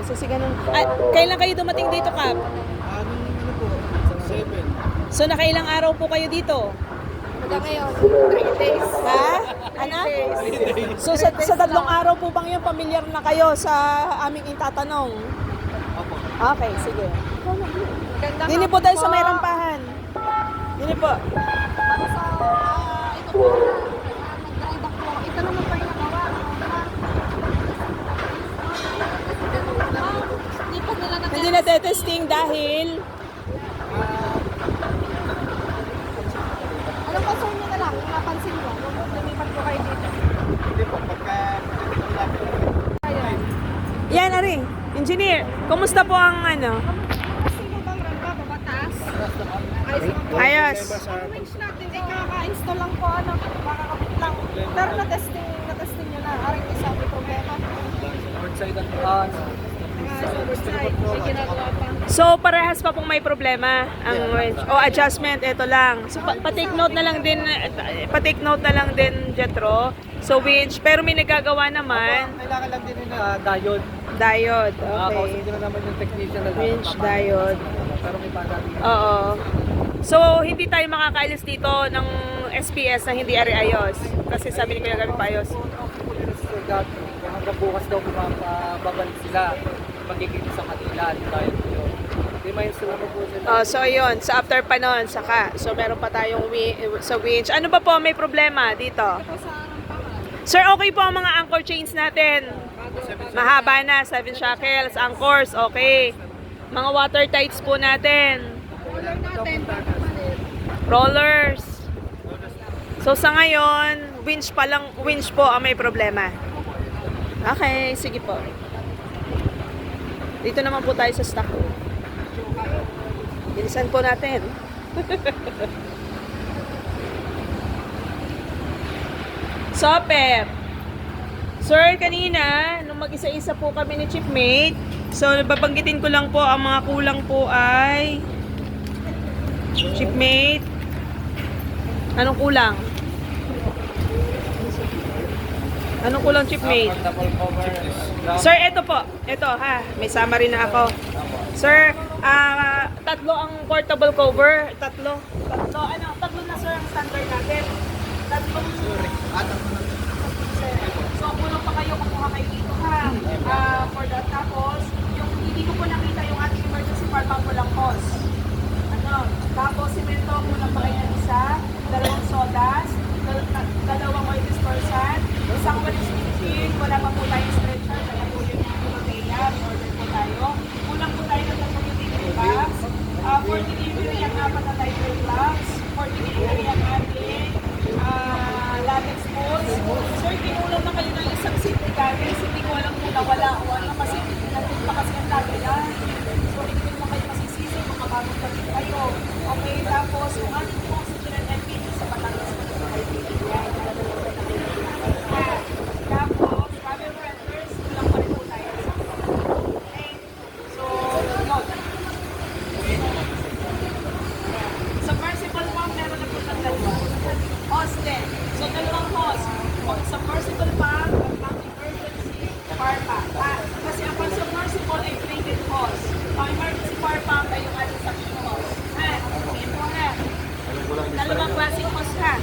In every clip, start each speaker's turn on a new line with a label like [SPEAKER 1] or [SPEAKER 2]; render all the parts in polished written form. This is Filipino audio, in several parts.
[SPEAKER 1] So, si ganun. Kailan kayo dumating dito, Kap?
[SPEAKER 2] Ano po? 7.
[SPEAKER 1] So, nakailang araw po kayo dito?
[SPEAKER 3] Hanggang ngayon, 3 days.
[SPEAKER 1] Ha? Ano? So, sa tatlong araw po bang yun, pamilyar na kayo sa aming itatanong?
[SPEAKER 2] Opo.
[SPEAKER 1] Okay, sige.
[SPEAKER 3] Ganda
[SPEAKER 1] Dini po tayo sa may rampahan. Dini po.
[SPEAKER 3] Tapos ito po, nag-drive ako. Ito naman pa yung nagawa. Hindi pa nila
[SPEAKER 1] Hindi na testing dahil
[SPEAKER 3] Anong concern nyo na lang? Kung napansin nyo, kung lumipat po kayo dito.
[SPEAKER 2] Hindi po, pagka
[SPEAKER 3] Ayun.
[SPEAKER 1] yan, Ari. Engineer, kumusta po ang ano?
[SPEAKER 3] Sino bang rampa? Babataas?
[SPEAKER 1] Ayos.
[SPEAKER 3] Ang range natin, kaka-install lang po, makakapit lang. Pero na-testing nyo na. Aring isa, may problema.
[SPEAKER 2] outside at
[SPEAKER 3] May ginagawa pa.
[SPEAKER 1] So, parehas pa pong may problema ang winch. O adjustment, ito lang. So, pa-take note na lang din, Jetro. So, winch, pero may nagagawa naman.
[SPEAKER 2] Kailangan lang din yung diode.
[SPEAKER 1] Diode,
[SPEAKER 2] Kausap
[SPEAKER 1] okay.
[SPEAKER 2] din naman yung technician na
[SPEAKER 1] Winch, diode.
[SPEAKER 2] Pero may pagdating.
[SPEAKER 1] Oo. So, hindi tayo makakaalis dito ng SPS na hindi ari-ayos. Kasi sabi ni Kuya Gabi paayos.
[SPEAKER 2] Hanggang bukas daw babalik sila. Magkikita sa kanila. Dahil po yun. Hindi may instrument po sila.
[SPEAKER 1] So, ayun. Sa after pa nun, saka. So, meron pa tayong sa winch. Ano ba po may problema dito?
[SPEAKER 3] Ito sa rampahan.
[SPEAKER 1] Sir, okay po ang mga anchor chains natin. Mahaba na, 7 shackles, anchors, okay. Mga water tights po natin.
[SPEAKER 3] Roller natin, papalit.
[SPEAKER 1] Rollers. So sa ngayon, winch po ang may problema. Okay, sige po. Dito naman po tayo sa stock. Bilisan po natin. Super. Sir, kanina, nung mag-isa-isa po kami ni Chipmate, so babanggitin ko lang po, ang mga kulang po ay Chipmate. Anong kulang? Anong kulang, Chipmate?
[SPEAKER 2] Double cover.
[SPEAKER 1] Sir, ito po. Ito, ha. May summary na ako. Sir, tatlo ang portable cover. Tatlo. Tatlo na, sir, ang standard natin. Tatlong So, kulang pa kayo kumuha kayo dito, ha? For that, tapos, yung hindi ko po nakita yung ating emergency power pump walang cost. Tapos, simento, kulang pa kayo ng isa, dalawang sodas, dalawang oil dispersan, isang walis liquid, wala pa po tayong stretcher, kaya po yun yung materia, order po tayo. Kulang po tayo ng tatlong utility bags, for delivery ang apat na tighter gloves, for delivery ang ating latex boots. Sir, kinulang na kayo ng isang safety goggles, hindi ko alam kung nawala o ano, kasi nandun pa kasi ang lagi lang. So, hindi ko naman kayo masisisi, mga bagong kapit kayo. Okay, tapos kung ano po ang susunod LPG sa Batangas ko na kayo bibigyan. Tapos, travel renters, kulang pa rin po tayo. Okay, so, yun. Submersible pump, meron na po ng dalawa. Hose din. So, dalawang hose. Submersible pump at emergency power pump. Kasi ang submersible ay braided hose. Ang emergency power pump ay yung ating suction hose. Okay po ha. Dalawang klaseng hose ha.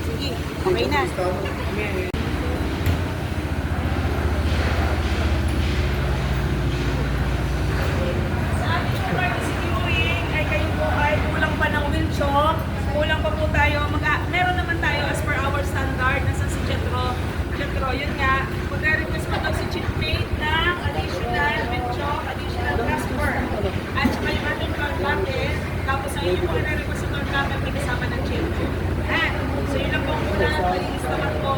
[SPEAKER 1] Sige, okay na. Sa ating emergency viewing ay kayo po ay kulang pa ng wheel chock. Kulang pa po tayo. Meron naman tayo as per our standard. Nasa si Jetro. Yun nga. Mag-request pa daw si Chipmate ng additional wheel chock, additional casper. At saka yung ating front bracket. Tapos ang inyong mga request sa front bracket may kasama ng chain. So yun lang po muna. Malinis naman po.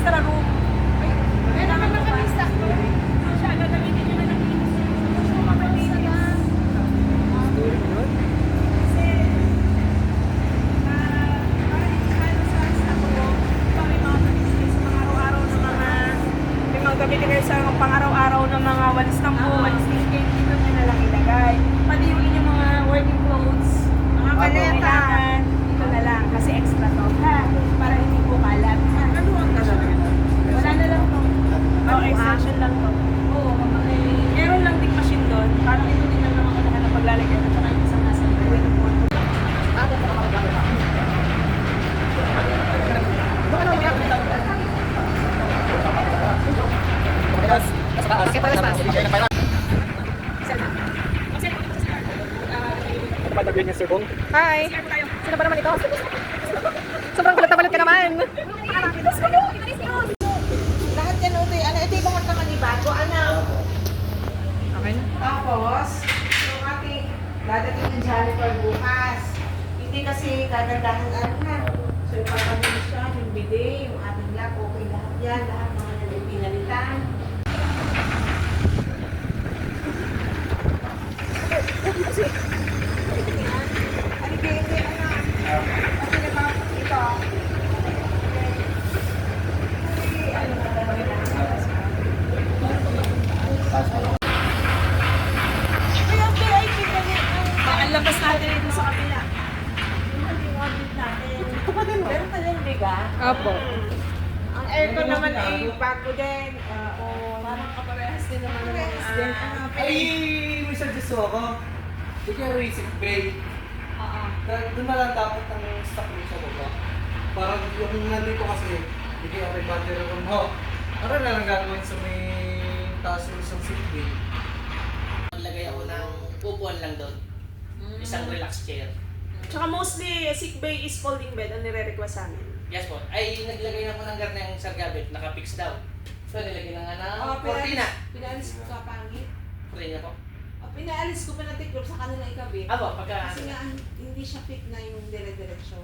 [SPEAKER 1] extra room. Kailangan na kami sa siya, gagamitin nyo na ng inis. Gusto mo kapatid. Kasi, para sa stock room, may mga gamitin kayo sa pang-araw-araw na may mga gamitin kayo sa pang-araw-araw na mga walis tambo, walis tingin, dito nyo na lang ilagay. Pati yung inyong mga working clothes, mga
[SPEAKER 3] maleta.
[SPEAKER 1] dito na lang, kasi extra to, ha? Para hindi po kalat, ha? Wala na lang to. Extension lang to. Oo, meron lang ding machine doon. Parang ito din lang naman kanahan na paglalagyan at saka yung isang nasa pwede po.
[SPEAKER 3] Hi! Sino ba naman ito? Sobrang kulit na kulit ka naman! Lahat yan, Utoy. Ano, ito yung mga kamanibago. Ano? Okay na. Tapos, yung ating dadating ng janitor bukas. Hindi kasi gagandahan ano na. So, yung pagpabilisyon, yung bidet, yung ating lap, okay lahat yan. Lahat mga pinalitan.
[SPEAKER 1] Ang labas natin ito sa kabila. Meron pa din biga.
[SPEAKER 3] Opo.
[SPEAKER 1] Ang aircon naman ay bago din. Parang kaparehas din naman ng mga
[SPEAKER 2] Ay, may suggest ako. Hindi ka racing bay. Doon na lang dapat ang stock mo sa baba. Parang yung nandito kasi, hindi kayo may battery room ho. Ano na lang gagawin sa may taas yung isang sick bay?
[SPEAKER 4] Maglagay ako ng upuan lang doon. Isang relax chair.
[SPEAKER 1] Tsaka mostly, sick bay is folding bed ang nire-request sa amin.
[SPEAKER 4] Yes po. Ay, naglagay na po ng garneng sa gabit. Naka-fix down. So, nilagay na nga ng cortina.
[SPEAKER 3] Pinaalis ko sa pangit.
[SPEAKER 4] Tuloy niya po.
[SPEAKER 3] Pinaalis ko pa na tiklop sa kanila ikabit.
[SPEAKER 4] Abo, pagka...
[SPEAKER 3] Kasi nga, hindi siya fit na yung dire-diretso.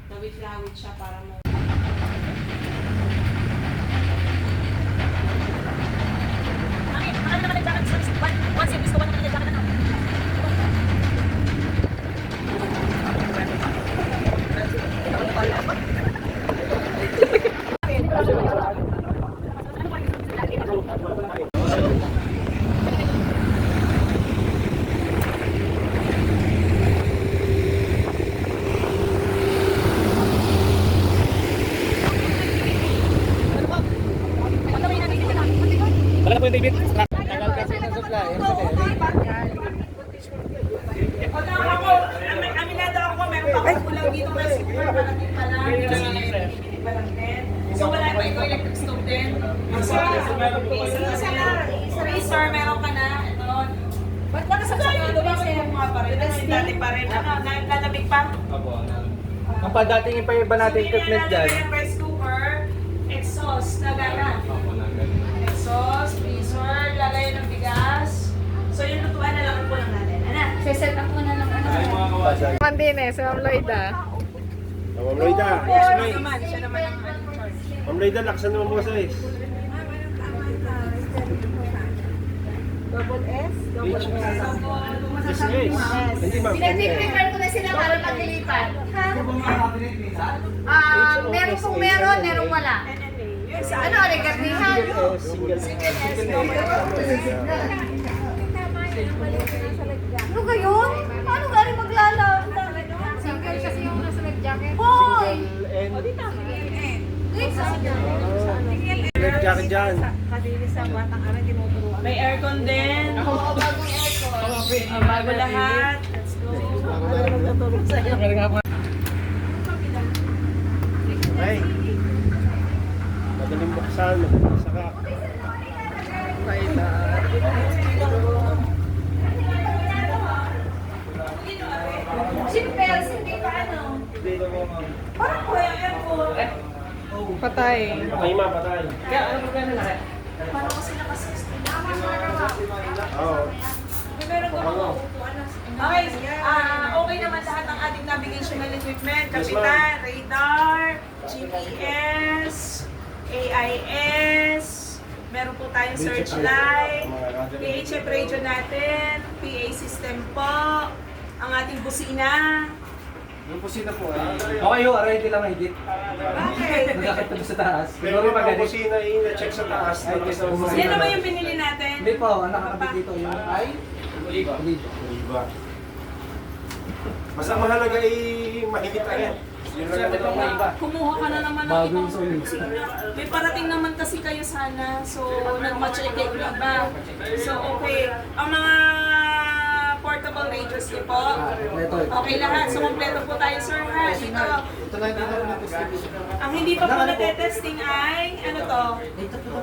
[SPEAKER 3] Lawit-lawit siya para mo.
[SPEAKER 2] Wala po yung David. Tagal kasi ng supply.
[SPEAKER 1] Ako, aminado ako, meron pa ako kulang dito na super malaking pa lang. Hindi pa lang din. So wala pa ito electric stove din. Isa freezer, meron ka na. Ito. Ba't ba nasasakyan? Bakit yung mga pa rin? Dati pa rin. Nalamig pa?
[SPEAKER 2] Opo. Ang padating pa iba natin equipment dyan.
[SPEAKER 1] Rice cooker, exhaust, lagana.
[SPEAKER 2] Opo, nagal.
[SPEAKER 1] Exhaust, freezer, lagay ng bigas. So yung lutuan na lang po lang natin. Ana, set up mo na lang.
[SPEAKER 2] Ay, mga kawasay.
[SPEAKER 3] Mandine, si Ma'am Lloyda.
[SPEAKER 5] Ma'am Lloyda,
[SPEAKER 1] Siya naman ang charge.
[SPEAKER 5] Ma'am Lloyda, laksan naman mo size.
[SPEAKER 3] Double S? Double S.
[SPEAKER 5] Yes, yes. Hindi ma'am.
[SPEAKER 6] Pinag-prepare ko na sila para maglilipat. Meron kung meron, merong wala. Ano, regardihan? Ano gayon? Paano galing maglalaro? Single kasi yung nasa jacket. Hoy!
[SPEAKER 5] Jacket dyan.
[SPEAKER 3] Kadilis sa batang araw, tinuturo.
[SPEAKER 1] May aircon din.
[SPEAKER 6] Oo, bagong aircon.
[SPEAKER 1] Bago lahat. Let's go.
[SPEAKER 5] Ay. Madaling buksan. Saka.
[SPEAKER 6] Simple, hindi pa ano.
[SPEAKER 1] Parang po yung aircon.
[SPEAKER 3] Patay.
[SPEAKER 5] Patay ma, patay.
[SPEAKER 4] Kaya ano po gano'n na rin?
[SPEAKER 1] Paano kasi naka-16?
[SPEAKER 5] Oo.
[SPEAKER 1] Meron ka mga upuan na. Okay, okay naman lahat ng ating navigational equipment. Kapitan, radar, GPS, searchlight, PHF radio natin, PA system po, ang ating busina.
[SPEAKER 2] Yung pusina po ay... Okay ho, aray hindi lang higit.
[SPEAKER 1] Bakit?
[SPEAKER 2] Nagkakita mo sa taas.
[SPEAKER 5] Pero
[SPEAKER 2] Siguro
[SPEAKER 5] yung
[SPEAKER 2] magalit.
[SPEAKER 5] kusina i-check sa taas.
[SPEAKER 2] Ay,
[SPEAKER 5] Tapos
[SPEAKER 2] gusto ko
[SPEAKER 1] Yan naman yung binili natin.
[SPEAKER 2] Hindi po, ang nakakabit dito yung ay...
[SPEAKER 4] Oliva.
[SPEAKER 2] Oliva.
[SPEAKER 5] Iba. Basta mahalaga ay mahigit na yan. Yun lang
[SPEAKER 4] Swerte pang
[SPEAKER 5] naman.
[SPEAKER 4] may iba.
[SPEAKER 1] Kumuha ka na naman ng
[SPEAKER 2] Bago
[SPEAKER 1] ibang
[SPEAKER 2] yung solid.
[SPEAKER 1] may parating naman kasi kayo sana. So, nag-match yung iba. So, okay. Ang mga portable radios niyo po.
[SPEAKER 2] Ito.
[SPEAKER 1] Okay lahat. So, kompleto po tayo, sir, ha? Dito.
[SPEAKER 2] Ito na hindi na distribution.
[SPEAKER 1] Ang hindi pa po na-testing ay, ano to?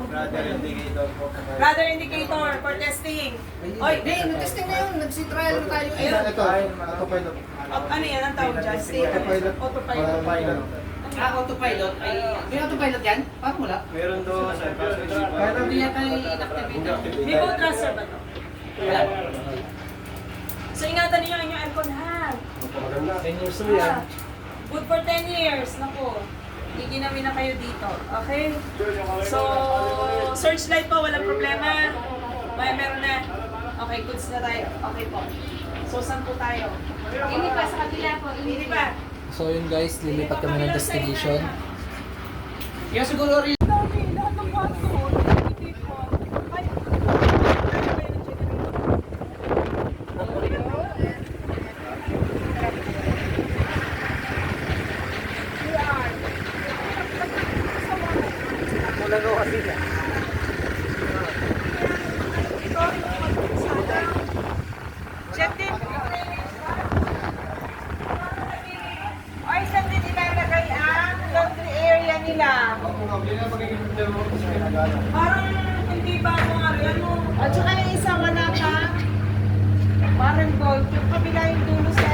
[SPEAKER 5] Brother indicator po.
[SPEAKER 1] Radar indicator for testing. Oy,
[SPEAKER 4] Hindi, nag-testing na yun. Nagsi-trial na tayo.
[SPEAKER 1] Ayun.
[SPEAKER 2] Ito, autopilot.
[SPEAKER 1] Ano yan ang tawag dyan?
[SPEAKER 2] Autopilot.
[SPEAKER 1] Autopilot.
[SPEAKER 4] Autopilot. Ay, may autopilot yan? Parang wala.
[SPEAKER 5] Meron doon sa
[SPEAKER 2] Kahit
[SPEAKER 4] Hindi yata i-activate.
[SPEAKER 1] May mode transfer ba to?
[SPEAKER 4] Wala.
[SPEAKER 1] So, ingatan niyo ang inyong aircon, ha?
[SPEAKER 5] maganda.
[SPEAKER 2] 10 years to yan.
[SPEAKER 1] Good for 10 years. Naku, giginawin na kayo dito. Okay? So, searchlight po, walang problema. Meron na. Okay, goods na tayo. Okay po. So, saan po tayo?
[SPEAKER 6] Ini pa sa kabila po.
[SPEAKER 1] Hindi ba?
[SPEAKER 2] So yun guys, lilipat kami ng destination.
[SPEAKER 4] Kaya siguro rin.
[SPEAKER 1] Dami, lahat ng kwarto. Hindi po. Ay,
[SPEAKER 2] Mula no kasi na.
[SPEAKER 3] Diyan din. Ay, saan din ilalagay ang laundry area nila?
[SPEAKER 1] parang hindi ba ako nga rin, ano?
[SPEAKER 3] At saka yung isa wala pa. Parang gold. Yung kabila yung dulo sa